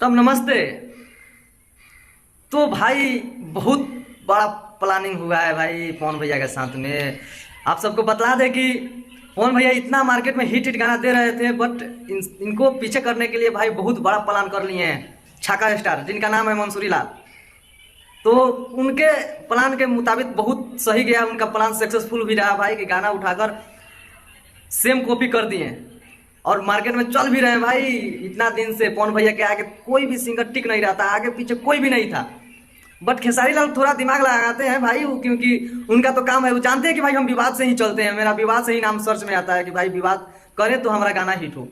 तब नमस्ते। तो भाई बहुत बड़ा प्लानिंग हुआ है भाई पवन भैया के साथ में। आप सबको बतला दें कि पवन भैया इतना मार्केट में हिट हिट गाना दे रहे थे, बट इनको पीछे करने के लिए भाई बहुत बड़ा प्लान कर लिए हैं छक्का स्टार, जिनका नाम है मंसूरी लाल। तो उनके प्लान के मुताबिक बहुत सही गया, उनका प्लान सक्सेसफुल भी रहा भाई कि गाना उठाकर सेम कॉपी कर दिए और मार्केट में चल भी रहे हैं भाई। इतना दिन से पवन भैया के आगे कोई भी सिंगर टिक नहीं रहा था, आगे पीछे कोई भी नहीं था। बट खेसारी लाल थोड़ा दिमाग लगाते हैं भाई वो, क्योंकि उनका तो काम है, वो जानते हैं कि भाई हम विवाद से ही चलते हैं, मेरा विवाद से ही नाम सर्च में आता है कि भाई विवाद करें तो हमारा गाना हिट हो।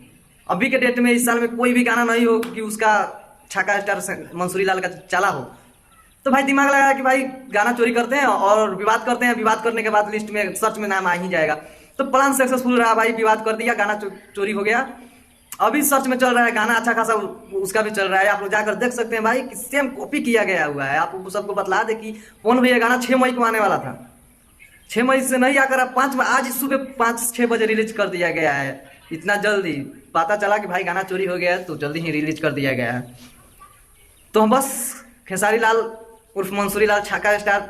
अभी के डेट में इस साल में कोई भी गाना नहीं हो कि उसका छक्का स्टार मंसूरी लाल का चला हो। तो भाई दिमाग लगाया कि भाई गाना चोरी करते हैं और विवाद करते हैं, विवाद करने के बाद लिस्ट में सर्च में नाम आ ही जाएगा। तो प्लान सक्सेसफुल रहा भाई, विवाद कर दिया, गाना चोरी हो गया। अभी सर्च में चल रहा है गाना, अच्छा खासा उसका भी चल रहा है, आप लोग जाकर देख सकते हैं भाई कि सेम कॉपी किया गया हुआ है। आपको सबको बतला दे कि पवन भैया गाना 6 मई को आने वाला था, 6 मई से नहीं आकर अब 5 आज सुबह 5-6 बजे रिलीज कर दिया गया है। इतना जल्दी पता चला कि भाई गाना चोरी हो गया है तो जल्दी ही रिलीज कर दिया गया है। तो हम बस खेसारी लाल उर्फ मंसूरी लाल छक्का स्टार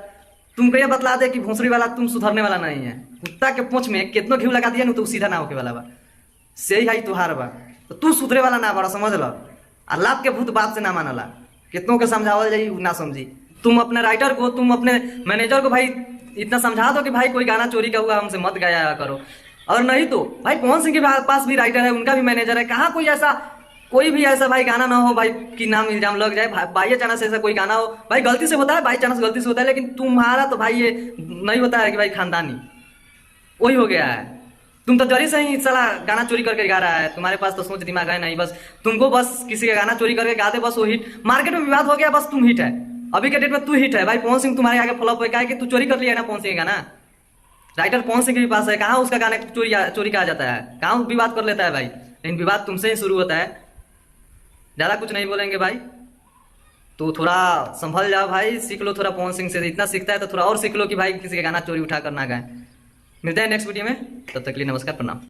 तुमको ये बतला दे कि भोंसरी वाला तुम सुधरने वाला नहीं है। कुत्ता के पूंछ में कितनो घी लगा दिया ना तो सीधा ना होके वाला बा, सही है तुहार बा। तो तू सुधरे वाला ना बड़ा, समझ लो। और लाभ के भूत बाप से ना मानला, कितनों के समझावल जाई ना समझी। तुम अपने राइटर को, तुम अपने मैनेजर को भाई इतना समझा दो कि भाई कोई गाना चोरी का हुआ हमसे मत गाया करो। और नहीं तो भाई पवन सिंह के पास भी राइटर है, उनका भी मैनेजर है, कहाँ कोई भी ऐसा भाई गाना ना हो भाई कि नाम इल्जाम लग जाए। बाई चांस ऐसा कोई गाना हो भाई, गलती से होता है, बाई चांस गलती से होता है, लेकिन तुम्हारा तो भाई ये नहीं होता है कि भाई खानदानी वही हो गया है। तुम तो जरी से ही साला गाना चोरी करके गा रहा है, तुम्हारे पास तो सोच दिमाग है नहीं, बस तुमको बस किसी का गाना चोरी करके गा दे बस वो हिट। मार्केट में विवाद हो गया, बस तुम हिट है, अभी के डेट में तू हिट है भाई। पवन सिंह तुम्हारे आगे फ्लॉप है, क्या है कि तू चोरी कर लिया है ना पवन सिंह का गाना। राइटर पवन सिंह के भी पास है, कहाँ उसका गाना चोरी कहा जाता है, कहाँ विवाद कर लेता है भाई। लेकिन विवाद तुमसे ही शुरू होता है। ज़्यादा कुछ नहीं बोलेंगे भाई, तो थोड़ा संभल जाओ भाई, सीख लो थोड़ा पवन सिंह से। इतना सीखता है तो थोड़ा और सीख लो कि भाई किसी का गाना चोरी उठा कर ना गाए। मिलते हैं नेक्स्ट वीडियो में, तब तक के लिए नमस्कार, प्रणाम।